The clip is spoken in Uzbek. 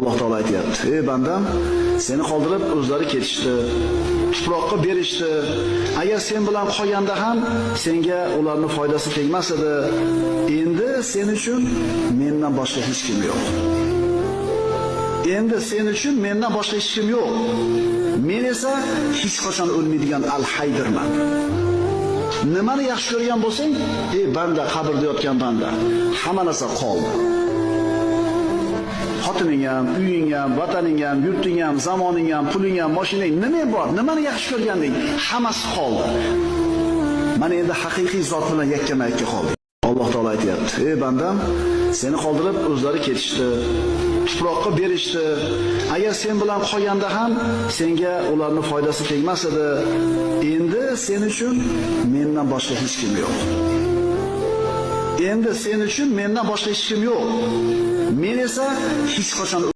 Alloh taolo aytayapti: "Ey bandam, seni qoldirib o'zlari ketishdi, tuproqqa berishdi. Agar sen bilan qolganda ham senga ularning foydasi tegmas edi. Endi sen uchun mendan boshqa hech kim yo'q. Endi sen uchun mendan boshqa hech kim yo'q. Men esa hech qachon o'lmaydigan al-haydirman." Nimani yaxshi ko'rgan bo'lsang, ey banda, qabrda yotgan banda, hamma narsa qoldi. Xotining ham, uying ham, vataning ham, yurting ham, zamoning ham, puling ham, mashinang, nima bor? Nimani yaxshi ko'rganding? Hammasi qoldi. Mana endi haqiqiy zot bilan yakkama-yakka qoldik. Alloh taolo aytayapti: "Ey bandam, seni qoldirib o'zlari ketishdi, tuproqqa berishdi. Agar sen bilan qolganda ham senga ularning foydasi tegmas edi. Endi sen uchun mendan boshqa hech kim yo'q. Endi sen uchun mendan boshqa hech kim yo'q. Men esa hech qachon